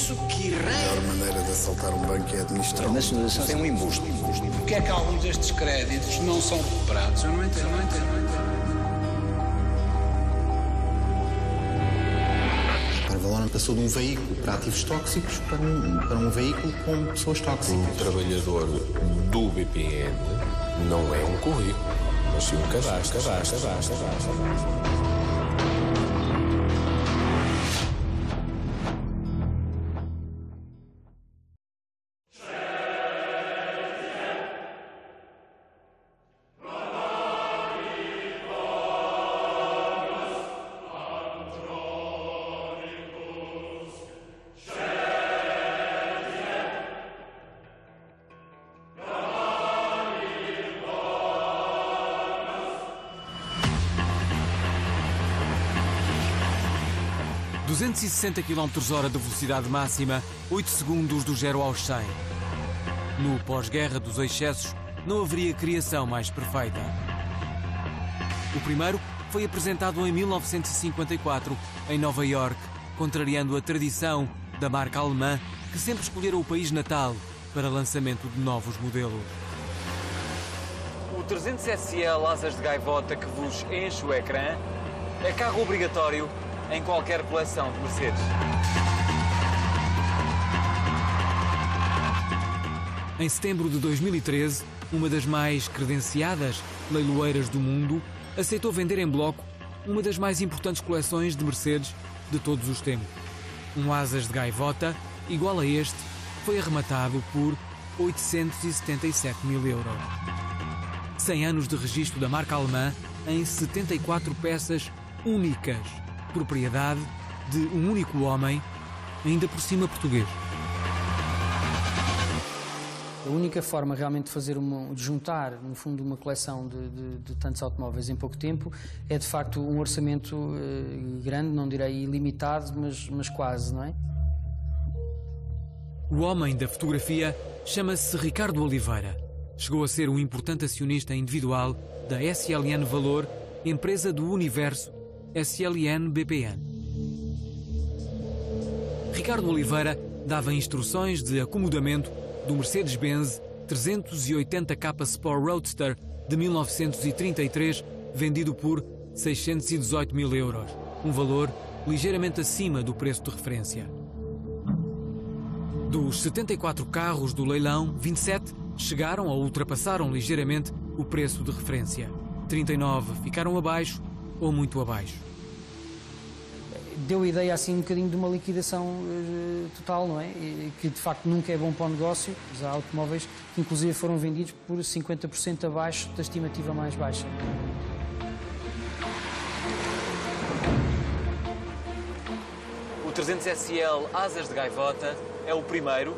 isso que A melhor maneira de assaltar um banco é administrar. A nacionalização é um embuste. Porque é que alguns destes créditos não são recuperados? Eu não entendo. A Parvalona passou de um veículo para ativos tóxicos para um veículo com pessoas tóxicas. Um trabalhador do BPN não é um currículo, mas sim um cadastro. ...260 km/h de velocidade máxima, 8 segundos do 0 aos 100. No pós-guerra dos excessos, não haveria criação mais perfeita. O primeiro foi apresentado em 1954, em Nova Iorque, contrariando a tradição da marca alemã, que sempre escolhera o país natal para lançamento de novos modelos. O 300 SL Asas de Gaivota que vos enche o ecrã é carro obrigatório em qualquer coleção de Mercedes. Em setembro de 2013, uma das mais credenciadas leiloeiras do mundo aceitou vender em bloco uma das mais importantes coleções de Mercedes de todos os tempos. Um Asas de Gaivota, igual a este, foi arrematado por 877 mil euros. 100 anos de registro da marca alemã em 74 peças únicas, propriedade de um único homem, ainda por cima português. A única forma realmente de juntar, no fundo, uma coleção de tantos automóveis em pouco tempo é, de facto, um orçamento grande, não direi ilimitado, mas quase, não é? O homem da fotografia chama-se Ricardo Oliveira. Chegou a ser um importante acionista individual da SLN Valor, empresa do universo SLN BPN. Ricardo Oliveira dava instruções de acomodamento do Mercedes-Benz 380K Sport Roadster de 1933, vendido por 618 mil euros, um valor ligeiramente acima do preço de referência. Dos 74 carros do leilão, 27 chegaram ou ultrapassaram ligeiramente o preço de referência. 39 ficaram abaixo ou muito abaixo. Deu a ideia assim um bocadinho de uma liquidação total, não é? Que de facto nunca é bom para o negócio. Há automóveis que inclusive foram vendidos por 50% abaixo da estimativa mais baixa. O 300 SL Asas de Gaivota é o primeiro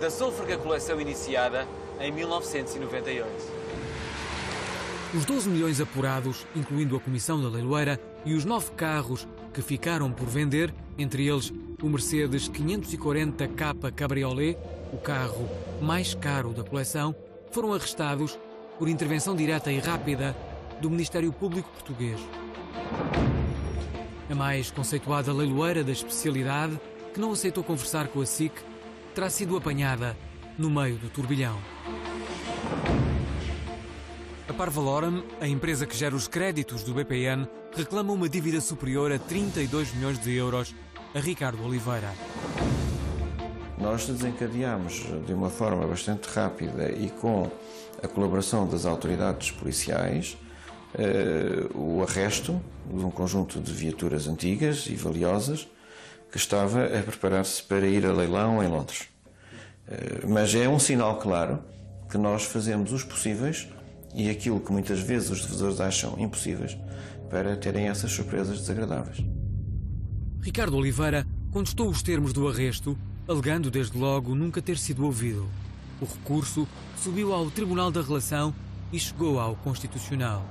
da sôfrega coleção iniciada em 1998. Os 12 milhões apurados, incluindo a comissão da leiloeira, e os 9 carros que ficaram por vender, entre eles o Mercedes 540K Cabriolet, o carro mais caro da coleção, foram arrestados por intervenção direta e rápida do Ministério Público Português. A mais conceituada leiloeira da especialidade, que não aceitou conversar com a SIC, terá sido apanhada no meio do turbilhão. A Parvalorum, a empresa que gera os créditos do BPN, reclama uma dívida superior a 32 milhões de euros a Ricardo Oliveira. Nós desencadeámos de uma forma bastante rápida e com a colaboração das autoridades policiais o arresto de um conjunto de viaturas antigas e valiosas que estava a preparar-se para ir a leilão em Londres. Mas é um sinal claro que nós fazemos os possíveis e aquilo que muitas vezes os devedores acham impossíveis para terem essas surpresas desagradáveis. Ricardo Oliveira contestou os termos do arresto, alegando desde logo nunca ter sido ouvido. O recurso subiu ao Tribunal da Relação e chegou ao Constitucional.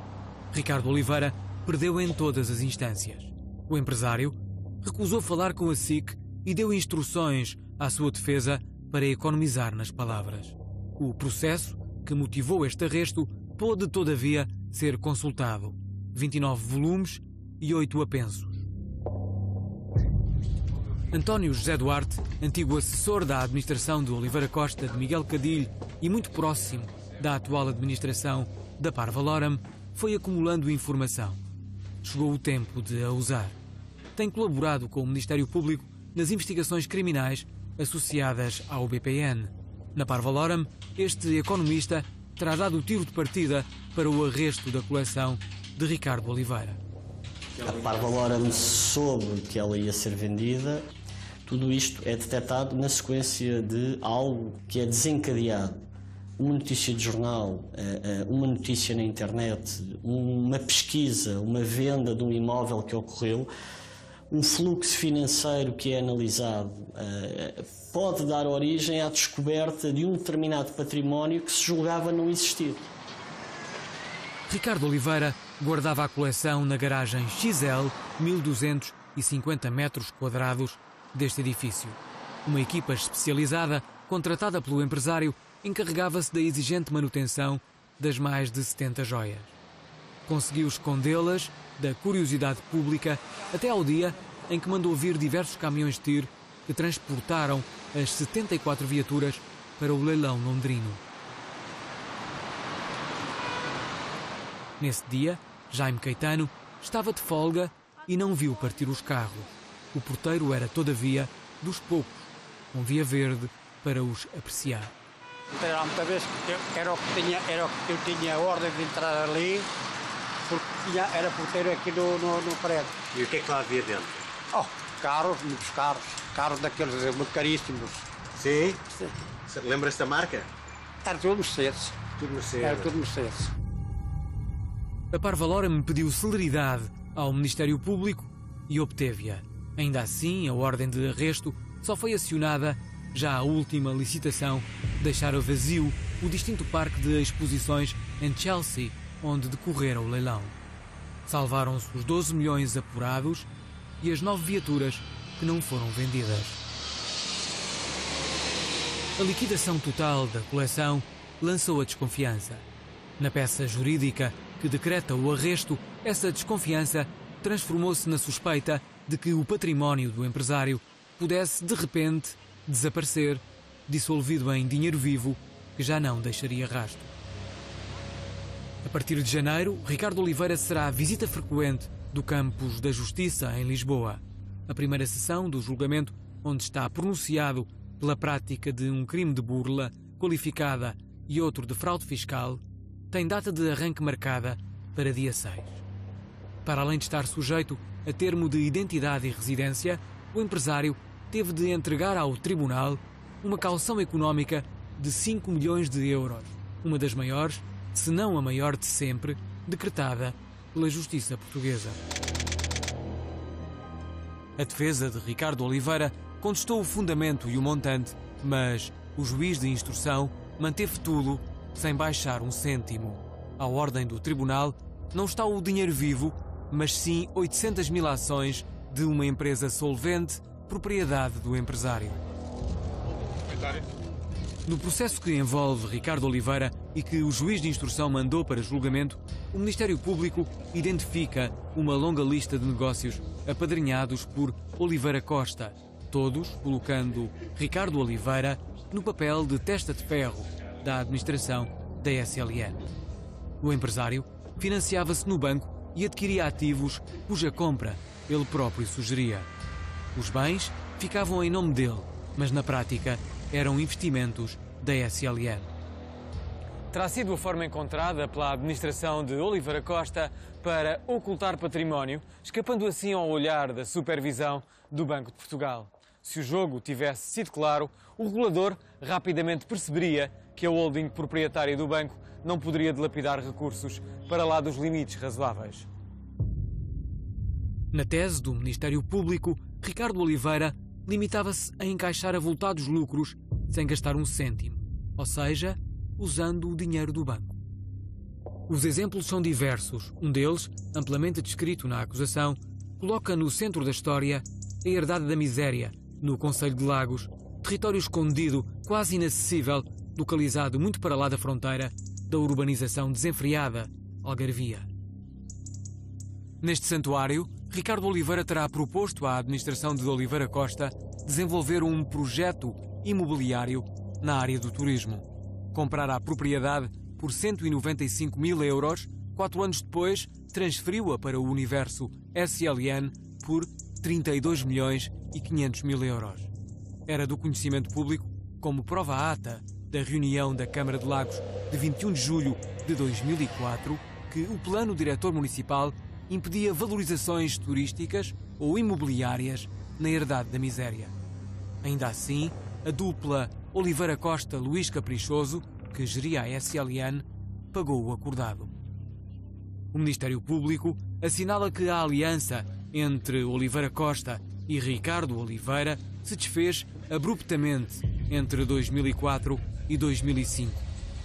Ricardo Oliveira perdeu em todas as instâncias. O empresário recusou falar com a SIC e deu instruções à sua defesa para economizar nas palavras. O processo que motivou este arresto pôde, todavia, ser consultado. 29 volumes e 8 apensos. António José Duarte, antigo assessor da administração de Oliveira Costa, de Miguel Cadilho e muito próximo da atual administração da Parvaloram, foi acumulando informação. Chegou o tempo de a usar. Tem colaborado com o Ministério Público nas investigações criminais associadas ao BPN. Na Parvaloram, este economista terá dado o tiro de partida para o arresto da coleção de Ricardo Oliveira. A Parvaloram soube que ela ia ser vendida. Tudo isto é detectado na sequência de algo que é desencadeado. Uma notícia de jornal, uma notícia na internet, uma pesquisa, uma venda de um imóvel que ocorreu, um fluxo financeiro que é analisado, pode dar origem à descoberta de um determinado património que se julgava não existir. Ricardo Oliveira guardava a coleção na garagem XL, 1250 metros quadrados, deste edifício. Uma equipa especializada, contratada pelo empresário, encarregava-se da exigente manutenção das mais de 70 joias. Conseguiu escondê-las da curiosidade pública até ao dia em que mandou vir diversos caminhões de tiro que transportaram as 74 viaturas para o leilão londrino. Nesse dia, Jaime Caetano estava de folga e não viu partir os carros. O porteiro era, todavia, dos poucos, com via verde para os apreciar. Era muita vez que era o que eu tinha a ordem de entrar ali, porque era porteiro aqui no prédio. E o que é que lá havia dentro? Carros, muitos carros daqueles caríssimos. Sim? Sim. Lembra-se da marca? Era tudo Mercedes. Tudo Mercedes. Era tudo Mercedes. A Parvaloram pediu celeridade ao Ministério Público e obteve-a. Ainda assim, a ordem de arresto só foi acionada já a última licitação deixara vazio o distinto parque de exposições em Chelsea, onde decorrera o leilão. Salvaram-se os 12 milhões apurados e as 9 viaturas que não foram vendidas. A liquidação total da coleção lançou a desconfiança. Na peça jurídica que decreta o arresto, essa desconfiança transformou-se na suspeita de que o património do empresário pudesse, de repente, desaparecer, dissolvido em dinheiro vivo que já não deixaria rastro. A partir de janeiro, Ricardo Oliveira será visita frequente do Campos da Justiça, em Lisboa. A primeira sessão do julgamento, onde está pronunciado pela prática de um crime de burla qualificada e outro de fraude fiscal, tem data de arranque marcada para dia 6. Para além de estar sujeito a termo de identidade e residência, o empresário teve de entregar ao tribunal uma caução económica de 5 milhões de euros, uma das maiores, se não a maior de sempre, decretada pela Justiça Portuguesa. A defesa de Ricardo Oliveira contestou o fundamento e o montante, mas o juiz de instrução manteve tudo sem baixar um cêntimo. À ordem do tribunal não está o dinheiro vivo, mas sim 800 mil ações de uma empresa solvente, propriedade do empresário. No processo que envolve Ricardo Oliveira e que o juiz de instrução mandou para julgamento, o Ministério Público identifica uma longa lista de negócios apadrinhados por Oliveira Costa, todos colocando Ricardo Oliveira no papel de testa de ferro da administração da SLN. O empresário financiava-se no banco e adquiria ativos cuja compra ele próprio sugeria. Os bens ficavam em nome dele, mas na prática eram investimentos da SLN. Terá sido a forma encontrada pela administração de Oliveira Costa para ocultar património, escapando assim ao olhar da supervisão do Banco de Portugal. Se o jogo tivesse sido claro, o regulador rapidamente perceberia que a holding proprietária do banco não poderia dilapidar recursos para lá dos limites razoáveis. Na tese do Ministério Público, Ricardo Oliveira limitava-se a encaixar avultados lucros sem gastar um cêntimo, ou seja, usando o dinheiro do banco. Os exemplos são diversos. Um deles, amplamente descrito na acusação, coloca no centro da história a herdade da miséria, no concelho de Lagos, território escondido, quase inacessível, localizado muito para lá da fronteira da urbanização desenfreada, Algarvia. Neste santuário, Ricardo Oliveira terá proposto à administração de Oliveira Costa desenvolver um projeto imobiliário na área do turismo. Comprar a propriedade por 195 mil euros, 4 anos depois transferiu-a para o universo SLN por 32 milhões e 500 mil euros. Era do conhecimento público, como prova a ata da reunião da Câmara de Lagos de 21 de julho de 2004, que o plano diretor municipal impedia valorizações turísticas ou imobiliárias na herdade da miséria. Ainda assim, a dupla Oliveira Costa-Luís Caprichoso, que geria a SLN, pagou o acordado. O Ministério Público assinala que a aliança entre Oliveira Costa e Ricardo Oliveira se desfez abruptamente entre 2004 e 2005.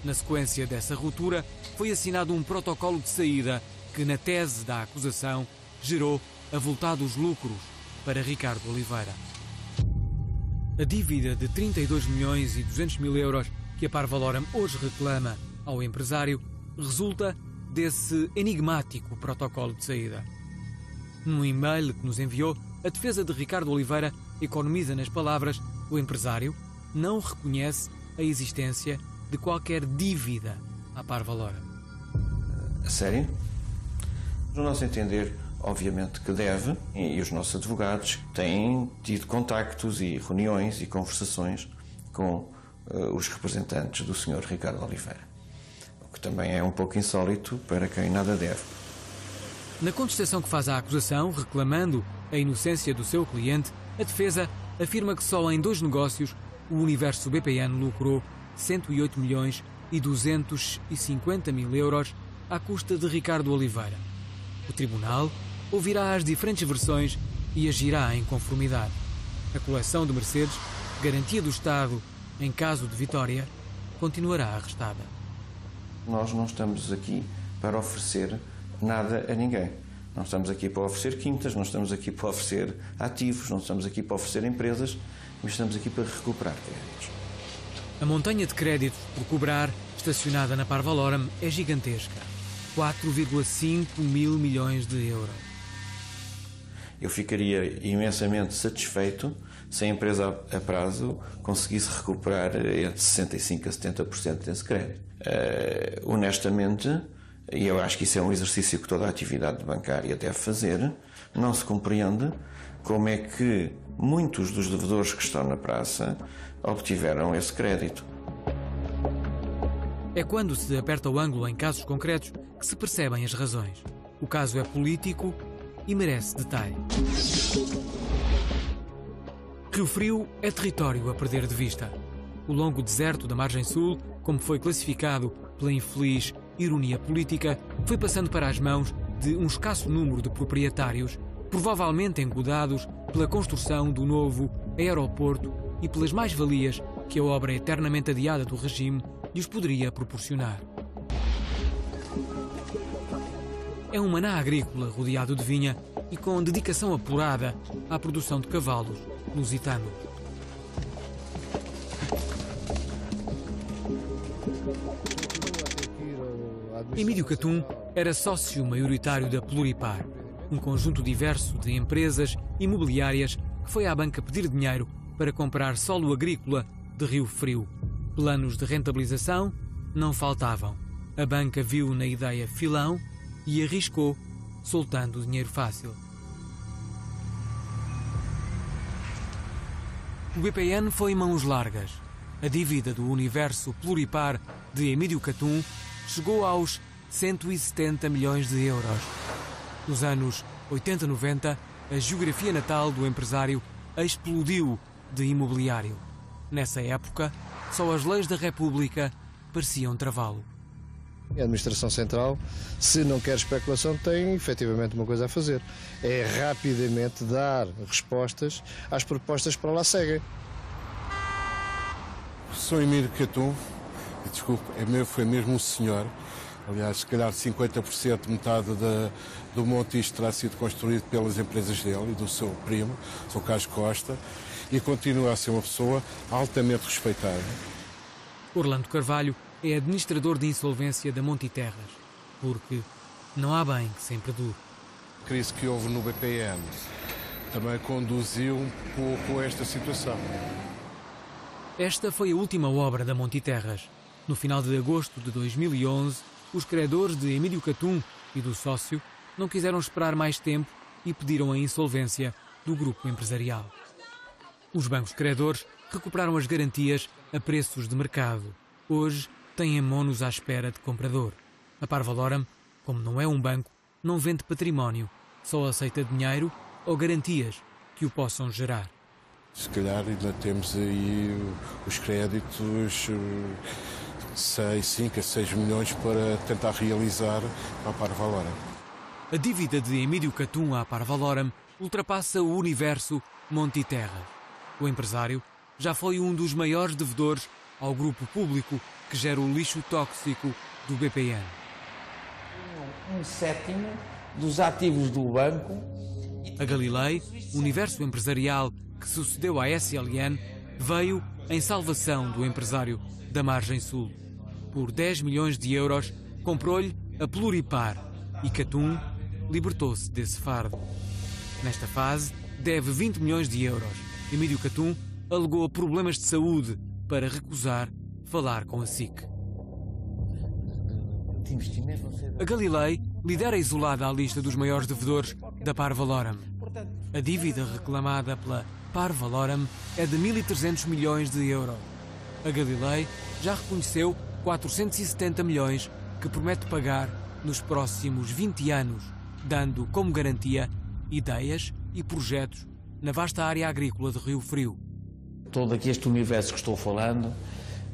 Na sequência dessa ruptura, foi assinado um protocolo de saída que, na tese da acusação, gerou avultados lucros para Ricardo Oliveira. A dívida de 32 milhões e 200 mil euros que a Parvaloram hoje reclama ao empresário resulta desse enigmático protocolo de saída. Num e-mail que nos enviou, a defesa de Ricardo Oliveira economiza nas palavras: o empresário não reconhece a existência de qualquer dívida à Parvaloram. A sério? No nosso entender, obviamente que deve, e os nossos advogados têm tido contactos e reuniões e conversações com os representantes do Sr. Ricardo Oliveira, o que também é um pouco insólito para quem nada deve. Na contestação que faz à acusação, reclamando a inocência do seu cliente, a defesa afirma que só em 2 negócios o universo BPN lucrou 108 milhões e 250 mil euros à custa de Ricardo Oliveira. O tribunal ouvirá as diferentes versões e agirá em conformidade. A coleção de Mercedes, garantia do Estado em caso de vitória, continuará arrestada. Nós não estamos aqui para oferecer nada a ninguém. Não estamos aqui para oferecer quintas, não estamos aqui para oferecer ativos, não estamos aqui para oferecer empresas, mas estamos aqui para recuperar créditos. A montanha de créditos por cobrar, estacionada na Parvaloram, é gigantesca. 4,5 mil milhões de euros. Eu ficaria imensamente satisfeito se a empresa a prazo conseguisse recuperar entre 65% a 70% desse crédito. Honestamente, e eu acho que isso é um exercício que toda a atividade bancária deve fazer, não se compreende como é que muitos dos devedores que estão na praça obtiveram esse crédito. É quando se aperta o ângulo em casos concretos que se percebem as razões. O caso é político e merece detalhe. Rio Frio é território a perder de vista. O longo deserto da margem sul, como foi classificado pela infeliz ironia política, foi passando para as mãos de um escasso número de proprietários, provavelmente engodados pela construção do novo aeroporto e pelas mais-valias que a obra eternamente adiada do regime lhes poderia proporcionar. É um maná agrícola rodeado de vinha e com dedicação apurada à produção de cavalos lusitanos. Emílio Catum era sócio maioritário da Pluripar, um conjunto diverso de empresas imobiliárias que foi à banca pedir dinheiro para comprar solo agrícola de Rio Frio. Planos de rentabilização não faltavam. A banca viu na ideia filão e arriscou, soltando o dinheiro fácil. O BPN foi em mãos largas. A dívida do universo Pluripar de Emílio Catum chegou aos 170 milhões de euros. Nos anos 80-90, a geografia natal do empresário explodiu de imobiliário. Nessa época, só as leis da República pareciam travá-lo. A Administração Central, se não quer especulação, tem efetivamente uma coisa a fazer. É rapidamente dar respostas às propostas que para lá seguem. Sou Emílio Catum, desculpe, foi mesmo o senhor. Aliás, se calhar 50%, metade do monte isto terá sido construído pelas empresas dele e do seu primo, o Sr. Carlos Costa, e continua a ser uma pessoa altamente respeitada. Orlando Carvalho é administrador de insolvência da Monte Terras, porque não há bem que sempre dure. crise que houve no BPN também conduziu um pouco a esta situação. Esta foi a última obra da Montiterras. No final de agosto de 2011, os credores de Emílio Catum e do sócio não quiseram esperar mais tempo e pediram a insolvência do grupo empresarial. Os bancos credores recuperaram as garantias a preços de mercado. Hoje têm monos à espera de comprador. A Parvaloram, como não é um banco, não vende património, só aceita dinheiro ou garantias que o possam gerar. Se calhar ainda temos aí os créditos 5 a 6 milhões para tentar realizar a Parvaloram. A dívida de Emílio Catum à Parvaloram ultrapassa o universo Montiterras. O empresário já foi um dos maiores devedores ao grupo público que gera o lixo tóxico do BPN. 1/7 dos ativos do banco. A Galilei, o universo empresarial que sucedeu à SLN, veio em salvação do empresário da Margem Sul. Por 10 milhões de euros, comprou-lhe a Pluripar e Catum libertou-se desse fardo. Nesta fase, deve 20 milhões de euros. Emílio Catum alegou problemas de saúde para recusar falar com a SIC. A Galilei lidera isolada a lista dos maiores devedores da Parvaloram. A dívida reclamada pela Parvaloram é de 1.300 milhões de euros. A Galilei já reconheceu 470 milhões que promete pagar nos próximos 20 anos, dando como garantia ideias e projetos na vasta área agrícola de Rio Frio. Todo aqui este universo que estou falando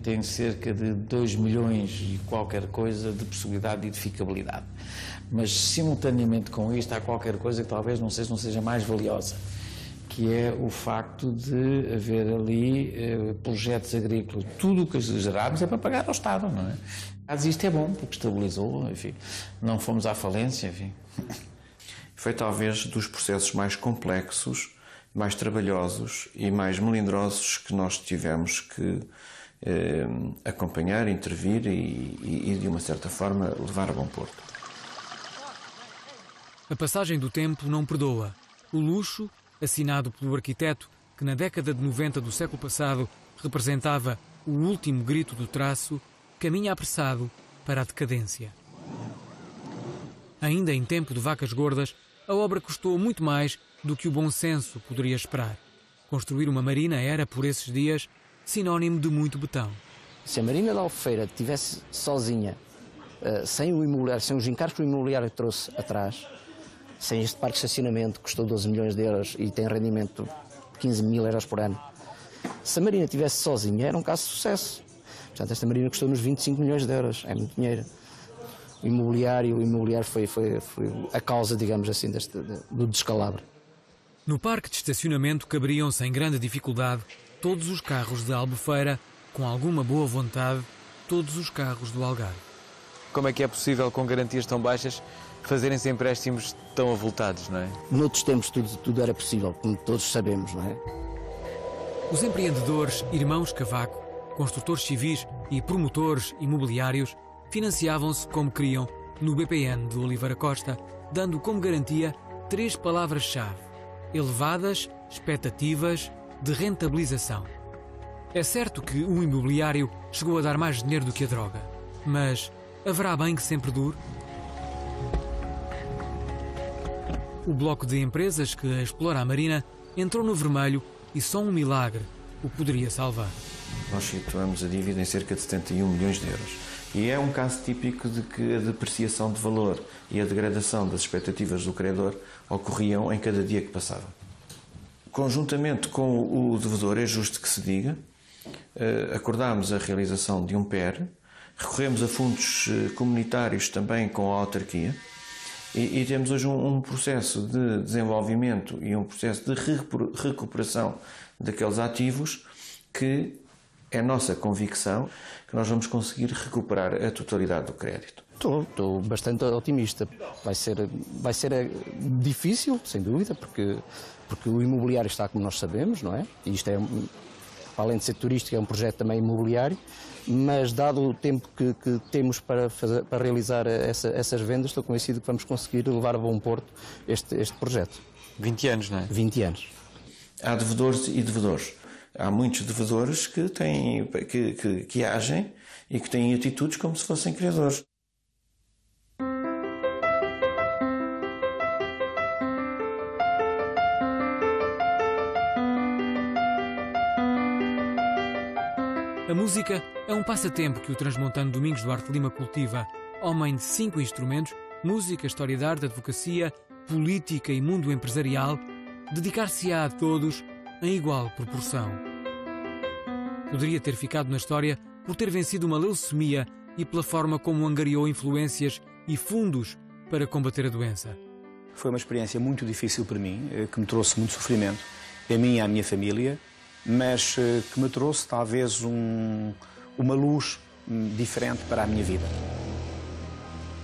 tem cerca de 2 milhões e qualquer coisa de possibilidade de edificabilidade. Mas, simultaneamente com isto, há qualquer coisa que talvez não seja mais valiosa, que é o facto de haver ali projetos agrícolas. Tudo o que gerarmos é para pagar ao Estado, não é? Mas isto é bom, porque estabilizou, enfim, não fomos à falência, enfim. Foi talvez dos processos mais complexos, mais trabalhosos e mais melindrosos que nós tivemos que acompanhar, intervir e, de uma certa forma, levar a bom porto. A passagem do tempo não perdoa. O luxo, assinado pelo arquiteto que na década de 90 do século passado representava o último grito do traço, caminha apressado para a decadência. Ainda em tempo de vacas gordas, a obra custou muito mais do que o bom senso poderia esperar. Construir uma marina era, por esses dias, sinónimo de muito betão. Se a Marina da Albufeira estivesse sozinha, sem o imobiliário, sem os encargos que o imobiliário trouxe atrás, sem este parque de estacionamento que custou 12 milhões de euros e tem rendimento de 15 mil euros por ano, se a Marina estivesse sozinha, era um caso de sucesso. Portanto, esta Marina custou-nos 25 milhões de euros, é muito dinheiro. O imobiliário foi a causa, digamos assim, do descalabro. No parque de estacionamento caberiam sem grande dificuldade todos os carros da Albufeira, com alguma boa vontade, todos os carros do Algarve. Como é que é possível, com garantias tão baixas, fazerem-se empréstimos tão avultados, não é? Noutros tempos tudo era possível, como todos sabemos, não é? Os empreendedores irmãos Cavaco, construtores civis e promotores imobiliários financiavam-se como queriam no BPN de Oliveira Costa, dando como garantia 3 palavras-chave: elevadas expectativas de rentabilização. É certo que o imobiliário chegou a dar mais dinheiro do que a droga, mas haverá bem que sempre dure? O bloco de empresas que explora a Marina entrou no vermelho e só um milagre o poderia salvar. Nós situamos a dívida em cerca de 71 milhões de euros. E é um caso típico de que a depreciação de valor e a degradação das expectativas do credor ocorriam em cada dia que passava. Conjuntamente com o devedor, é justo que se diga, acordámos a realização de um PER, recorremos a fundos comunitários também com a autarquia e temos hoje um processo de desenvolvimento e um processo de recuperação daqueles ativos que é nossa convicção que nós vamos conseguir recuperar a totalidade do crédito. Estou bastante otimista. Vai ser difícil, sem dúvida, porque o imobiliário está como nós sabemos, não é? E isto é para além de ser turístico, é um projeto também imobiliário, mas dado o tempo que temos para realizar essas vendas, estou convencido que vamos conseguir levar a bom porto este projeto. 20 anos, não é? 20 anos. Há devedores e devedores. Há muitos devedores que agem e que têm atitudes como se fossem credores. A música é um passatempo que o transmontano Domingos Duarte Lima cultiva. Homem de 5 instrumentos, música, história de arte, advocacia, política e mundo empresarial, dedicar-se-á a todos em igual proporção. Poderia ter ficado na história por ter vencido uma leucemia e pela forma como angariou influências e fundos para combater a doença. Foi uma experiência muito difícil para mim, que me trouxe muito sofrimento, a mim e à minha família, mas que me trouxe talvez uma luz diferente para a minha vida.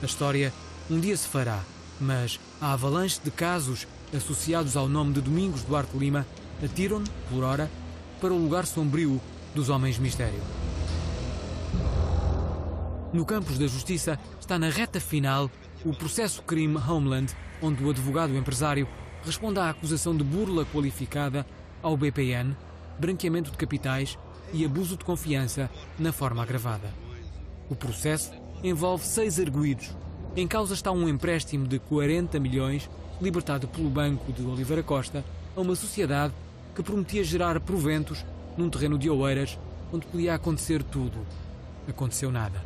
A história um dia se fará, mas a avalanche de casos associados ao nome de Domingos Duarte Lima atiram-no, por hora, para o lugar sombrio dos homens mistério. No campus da Justiça está na reta final o processo crime Homeland, onde o advogado empresário responde à acusação de burla qualificada ao BPN, branqueamento de capitais e abuso de confiança na forma agravada. O processo envolve 6 arguidos. Em causa está um empréstimo de 40 milhões libertado pelo Banco de Oliveira Costa a uma sociedade que prometia gerar proventos num terreno de Oeiras onde podia acontecer tudo. Aconteceu nada.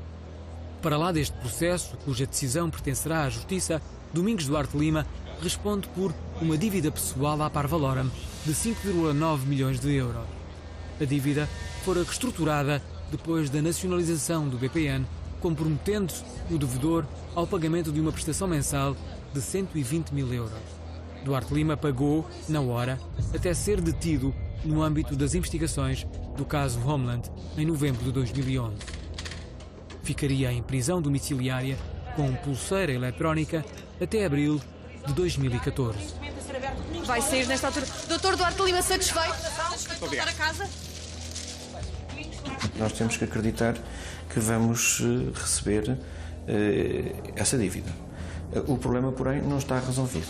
Para lá deste processo, cuja decisão pertencerá à Justiça, Domingos Duarte Lima responde por uma dívida pessoal à Parvaloram de 5,9 milhões de euros. A dívida fora reestruturada depois da nacionalização do BPN, comprometendo-se o devedor ao pagamento de uma prestação mensal de 120 mil euros. Duarte Lima pagou, na hora, até ser detido no âmbito das investigações do caso Homeland, em novembro de 2011. Ficaria em prisão domiciliária com pulseira eletrónica até abril de 2014. Vai sair nesta altura. Doutor Duarte Lima, satisfeito? Voltar a casa? Nós temos que acreditar que vamos receber essa dívida. O problema, porém, não está resolvido.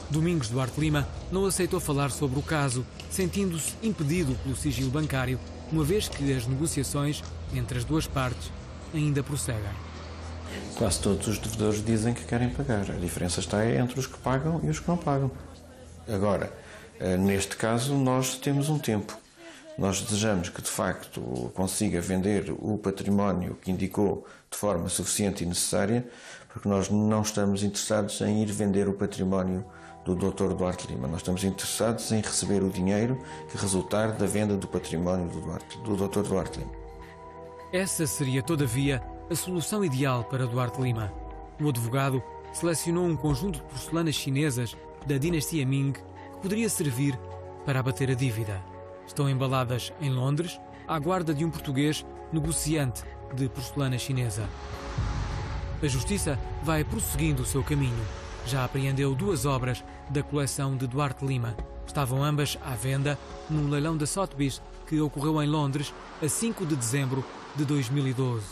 Domingos Duarte Lima não aceitou falar sobre o caso, sentindo-se impedido pelo sigilo bancário, uma vez que as negociações entre as duas partes ainda prosseguem. Quase todos os devedores dizem que querem pagar. A diferença está entre os que pagam e os que não pagam. Agora, neste caso, nós temos um tempo. Nós desejamos que, de facto, consiga vender o património que indicou de forma suficiente e necessária, porque nós não estamos interessados em ir vender o património do Dr. Duarte Lima. Nós estamos interessados em receber o dinheiro que resultar da venda do património do Dr. Duarte Lima. Essa seria, todavia, a solução ideal para Duarte Lima. O advogado selecionou um conjunto de porcelanas chinesas da dinastia Ming que poderia servir para abater a dívida. Estão embaladas em Londres, à guarda de um português negociante de porcelana chinesa. A Justiça vai prosseguindo o seu caminho. Já apreendeu 2 obras da coleção de Duarte Lima. Estavam ambas à venda no leilão da Sotheby's, que ocorreu em Londres a 5 de dezembro de 2012.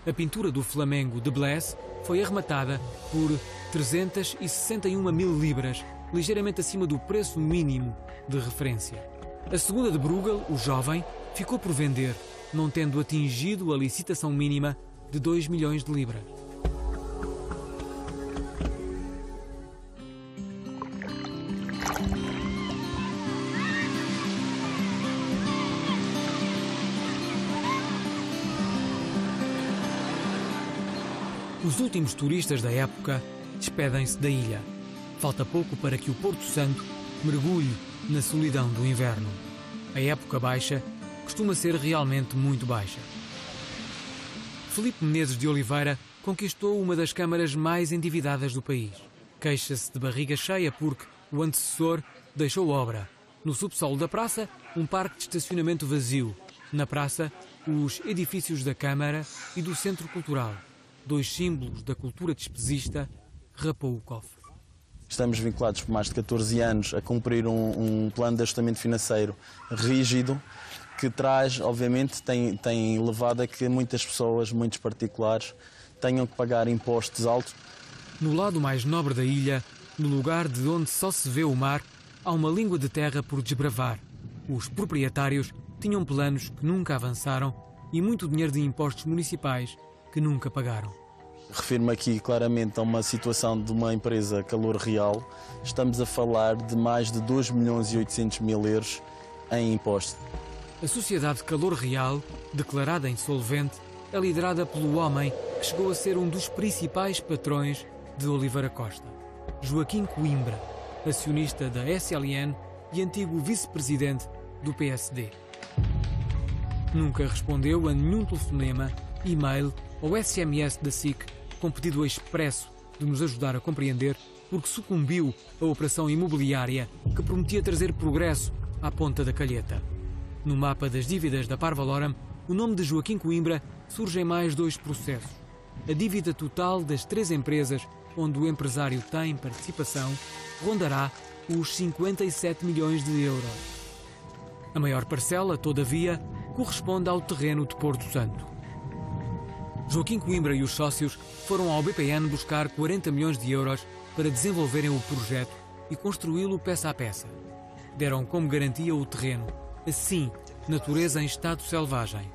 A pintura do Flamengo de Blesse foi arrematada por 361 mil libras, ligeiramente acima do preço mínimo de referência. A segunda de Bruegel, o Jovem, ficou por vender, não tendo atingido a licitação mínima de 2 milhões de libras. Os últimos turistas da época despedem-se da ilha. Falta pouco para que o Porto Santo mergulhe na solidão do inverno. A época baixa costuma ser realmente muito baixa. Filipe Menezes de Oliveira conquistou uma das câmaras mais endividadas do país. Queixa-se de barriga cheia porque o antecessor deixou obra. No subsolo da praça, um parque de estacionamento vazio. Na praça, os edifícios da Câmara e do Centro Cultural. 2 símbolos da cultura despesista, rapou o cofre. Estamos vinculados por mais de 14 anos a cumprir um plano de ajustamento financeiro rígido que traz, obviamente, tem levado a que muitas pessoas, muitos particulares, tenham que pagar impostos altos. No lado mais nobre da ilha, no lugar de onde só se vê o mar, há uma língua de terra por desbravar. Os proprietários tinham planos que nunca avançaram e muito dinheiro de impostos municipais que nunca pagaram. Refiro-me aqui claramente a uma situação de uma empresa Calor Real. Estamos a falar de mais de 2.800.000 euros em impostos. A sociedade Calor Real, declarada insolvente, é liderada pelo homem que chegou a ser um dos principais patrões de Oliveira Costa, Joaquim Coimbra, acionista da SLN e antigo vice-presidente do PSD. Nunca respondeu a nenhum telefonema, e-mail ou SMS da SIC com pedido expresso de nos ajudar a compreender porque sucumbiu à operação imobiliária que prometia trazer progresso à ponta da calheta. No mapa das dívidas da Parvaloram, o nome de Joaquim Coimbra surge em mais 2 processos. A dívida total das 3 empresas onde o empresário tem participação rondará os 57 milhões de euros. A maior parcela, todavia, corresponde ao terreno de Porto Santo. Joaquim Coimbra e os sócios foram ao BPN buscar 40 milhões de euros para desenvolverem o projeto e construí-lo peça a peça. Deram como garantia o terreno, assim, natureza em estado selvagem.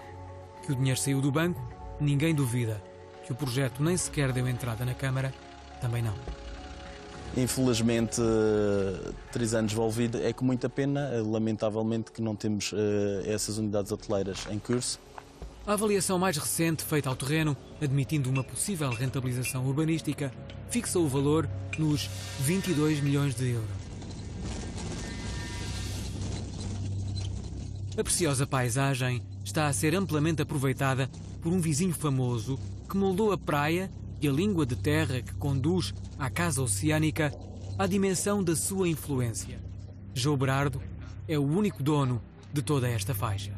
Que o dinheiro saiu do banco, ninguém duvida. Que o projeto nem sequer deu entrada na Câmara, também não. Infelizmente, 3 anos envolvido é com muita pena. Lamentavelmente que não temos essas unidades hoteleiras em curso. A avaliação mais recente, feita ao terreno, admitindo uma possível rentabilização urbanística, fixa o valor nos 22 milhões de euros. A preciosa paisagem está a ser amplamente aproveitada por um vizinho famoso que moldou a praia e a língua de terra que conduz à Casa Oceânica à dimensão da sua influência. João Berardo é o único dono de toda esta faixa.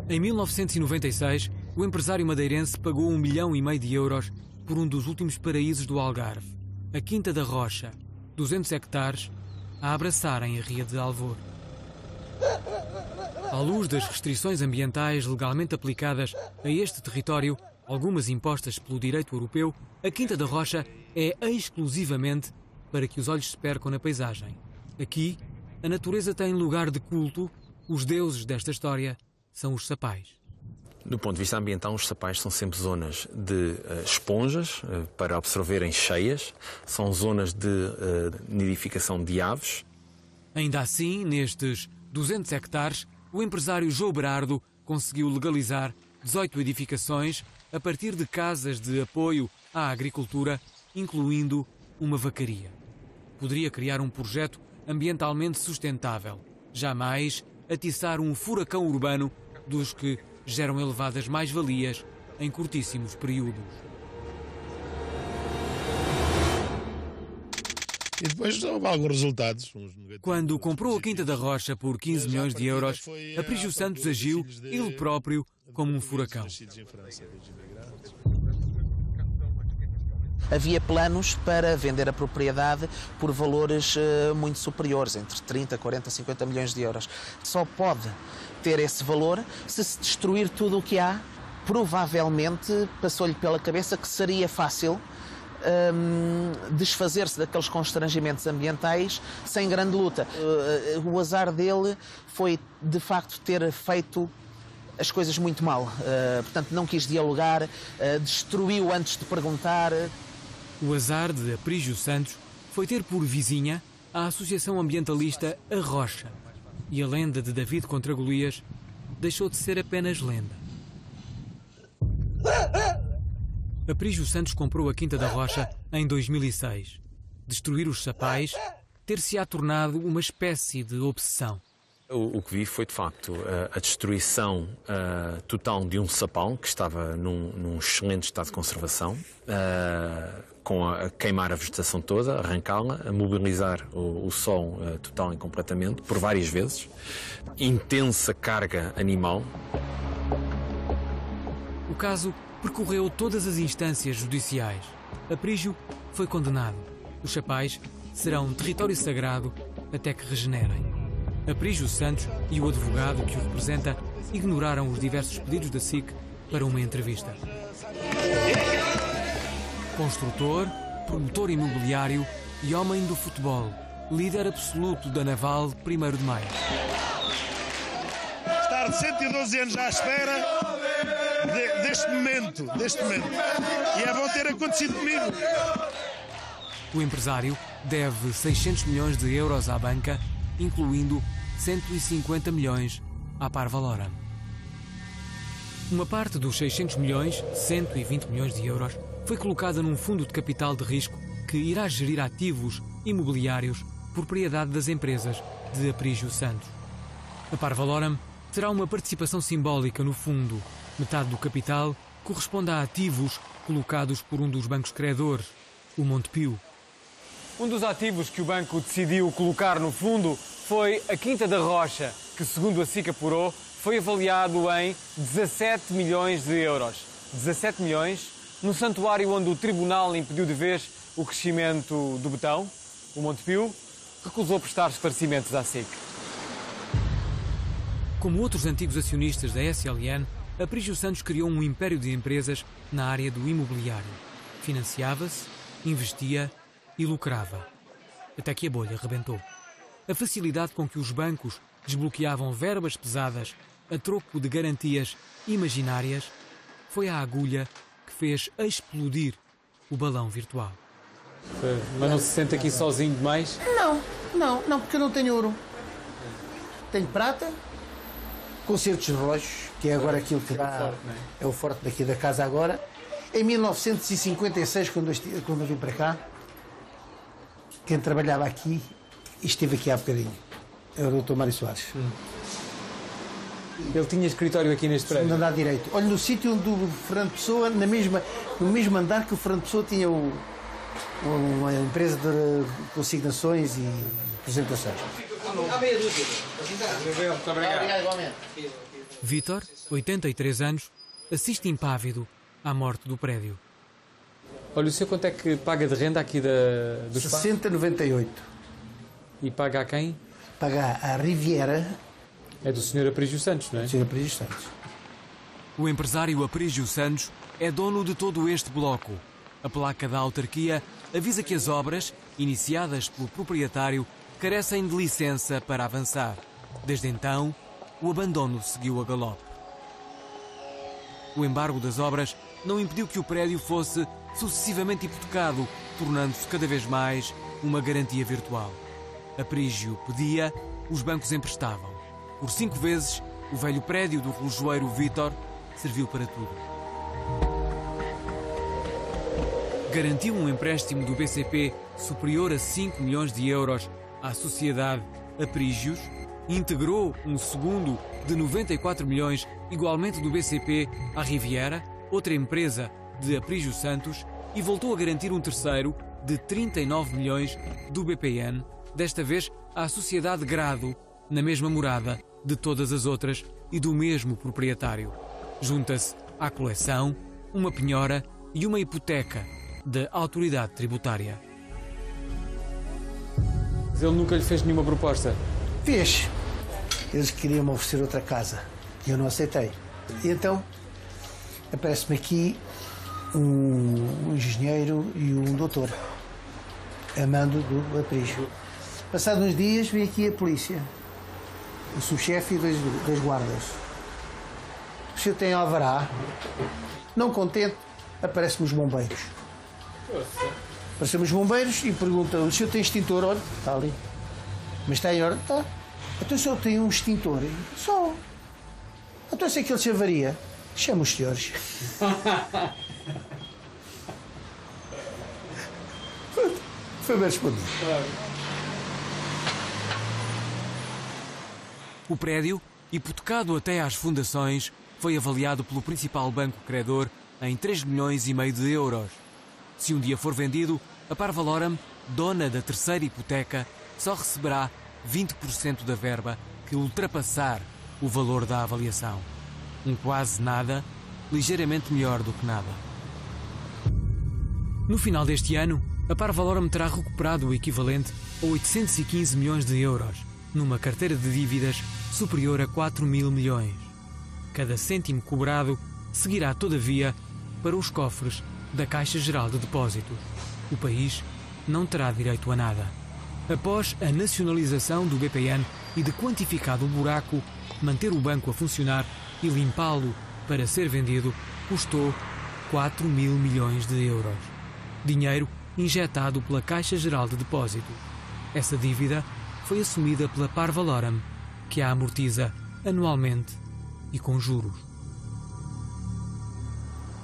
Em 1996, o empresário madeirense pagou 1,5 milhão de euros por um dos últimos paraísos do Algarve, a Quinta da Rocha, 200 hectares, a abraçarem a Ria de Alvor. À luz das restrições ambientais legalmente aplicadas a este território, algumas impostas pelo direito europeu, a Quinta da Rocha é exclusivamente para que os olhos se percam na paisagem. Aqui, a natureza tem lugar de culto, os deuses desta história são os sapais. Do ponto de vista ambiental, os sapais são sempre zonas de esponjas para absorverem cheias, são zonas de nidificação de aves. Ainda assim, nestes 200 hectares, o empresário João Berardo conseguiu legalizar 18 edificações a partir de casas de apoio à agricultura, incluindo uma vacaria. Poderia criar um projeto ambientalmente sustentável, jamais atiçar um furacão urbano dos que geram elevadas mais-valias em curtíssimos períodos. E depois houve alguns resultados. Quando comprou a Quinta da Rocha por 15 milhões de euros, Aprígio Santos agiu, ele próprio, como um furacão. Havia planos para vender a propriedade por valores muito superiores, entre 30, 40, 50 milhões de euros. Só pode ter esse valor se se destruir tudo o que há. Provavelmente passou-lhe pela cabeça que seria fácil desfazer-se daqueles constrangimentos ambientais sem grande luta. O azar dele foi, de facto, ter feito as coisas muito mal. Portanto, não quis dialogar, destruiu antes de perguntar. O azar de Aprígio Santos foi ter por vizinha a Associação Ambientalista A Rocha. E a lenda de David contra Golias deixou de ser apenas lenda. Aprígio Santos comprou a Quinta da Rocha em 2006. Destruir os sapais ter-se-á tornado uma espécie de obsessão. O que vi foi, de facto, a destruição total de um sapão que estava num excelente estado de conservação, com a queimar a vegetação toda, arrancá-la, a mobilizar o sol total e completamente, por várias vezes. Intensa carga animal. O caso percorreu todas as instâncias judiciais. Aprígio foi condenado. Os sapais serão um território sagrado até que regenerem. Aprígio Santos e o advogado que o representa ignoraram os diversos pedidos da SIC para uma entrevista. Construtor, promotor imobiliário e homem do futebol, líder absoluto da Naval 1º de Maio. Estar 112 anos à espera deste momento. E é bom ter acontecido comigo. O empresário deve 600 milhões de euros à banca, incluindo 150 milhões à Parvaloram. Uma parte dos 600 milhões, 120 milhões de euros, foi colocada num fundo de capital de risco que irá gerir ativos imobiliários propriedade das empresas de Aprígio Santos. A Parvaloram terá uma participação simbólica no fundo. Metade do capital corresponde a ativos colocados por um dos bancos credores, o Montepio. Um dos ativos que o banco decidiu colocar no fundo foi a Quinta da Rocha, que, segundo a SIC apurou, foi avaliado em 17 milhões de euros. 17 milhões no santuário onde o tribunal impediu de vez o crescimento do betão. O Montepio recusou prestar esclarecimentos à SIC. Como outros antigos acionistas da SLN, Aprígio Santos criou um império de empresas na área do imobiliário. Financiava-se, investia e lucrava. Até que a bolha rebentou. A facilidade com que os bancos desbloqueavam verbas pesadas a troco de garantias imaginárias foi a agulha que fez explodir o balão virtual. Mas não se sente aqui sozinho demais? Não, porque eu não tenho ouro. Tenho prata, concertos de relógios, que é agora aquilo que dá, é o forte daqui da casa agora. Em 1956, quando eu vim para cá, quem trabalhava aqui e esteve aqui há bocadinho é o Dr. Mário Soares. Ele tinha escritório aqui neste prédio? No andar direito. Olha, no sítio onde o Fernando Pessoa, no mesmo andar que o Fernando Pessoa tinha uma empresa de consignações e apresentações. Há meia dúzia. Muito obrigado. Igualmente. Vítor, 83 anos, assiste impávido à morte do prédio. Olha, o senhor quanto é que paga de renda aqui do espaço? 60,98. E paga a quem? Paga à Riviera. É do Sr. Aprígio Santos, não é? Sr. Aprígio Santos. O empresário Aprígio Santos é dono de todo este bloco. A placa da autarquia avisa que as obras, iniciadas pelo proprietário, carecem de licença para avançar. Desde então, o abandono seguiu a galope. O embargo das obras não impediu que o prédio fosse sucessivamente hipotecado, tornando-se cada vez mais uma garantia virtual. Aprígio pedia, os bancos emprestavam. Por 5 vezes, o velho prédio do relojoeiro Vítor serviu para tudo. Garantiu um empréstimo do BCP superior a 5 milhões de euros à sociedade Aprígios, integrou um segundo de 94 milhões, igualmente do BCP, à Riviera, outra empresa de Aprígio Santos, e voltou a garantir um terceiro de 39 milhões do BPN, desta vez à sociedade Grado, na mesma morada de todas as outras e do mesmo proprietário. Junta-se à coleção uma penhora e uma hipoteca da autoridade tributária. Mas ele nunca lhe fez nenhuma proposta? Fez. Eles queriam-me oferecer outra casa e eu não aceitei. E então aparece-me aqui um engenheiro e um doutor, a mando do Aprígio. Passados uns dias vem aqui a polícia, o subchefe e dois guardas. O senhor tem alvará? Não contente, aparecem-me os bombeiros. Aparecem-me os bombeiros e perguntam: o senhor tem extintor? Olha, está ali. Mas está em ordem? Está. Então o senhor tem um extintor? Só. Então se aquele se avaria, chama os senhores. Foi bem respondido. O prédio, hipotecado até às fundações, foi avaliado pelo principal banco credor em 3,5 milhões de euros. Se um dia for vendido, a Parvaloram, dona da terceira hipoteca, só receberá 20% da verba que ultrapassar o valor da avaliação. Um quase nada, ligeiramente melhor do que nada. No final deste ano, a Parvaloram terá recuperado o equivalente a 815 milhões de euros. numa carteira de dívidas superior a 4 mil milhões. Cada cêntimo cobrado seguirá, todavia, para os cofres da Caixa Geral de Depósitos. O país não terá direito a nada. Após a nacionalização do BPN e de quantificado o buraco, manter o banco a funcionar e limpá-lo para ser vendido custou 4 mil milhões de euros. Dinheiro injetado pela Caixa Geral de Depósitos. Essa dívida foi assumida pela Parvaloram, que a amortiza anualmente e com juros.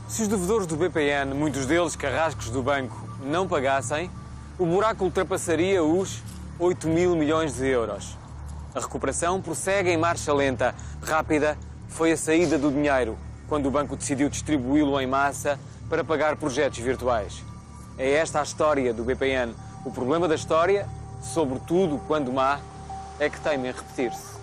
Se os devedores do BPN, muitos deles carrascos do banco, não pagassem, o buraco ultrapassaria os 8 mil milhões de euros. A recuperação prossegue em marcha lenta. Rápida foi a saída do dinheiro, quando o banco decidiu distribuí-lo em massa para pagar projetos virtuais. É esta a história do BPN. O problema da história, sobretudo quando má, é que teima em repetir-se.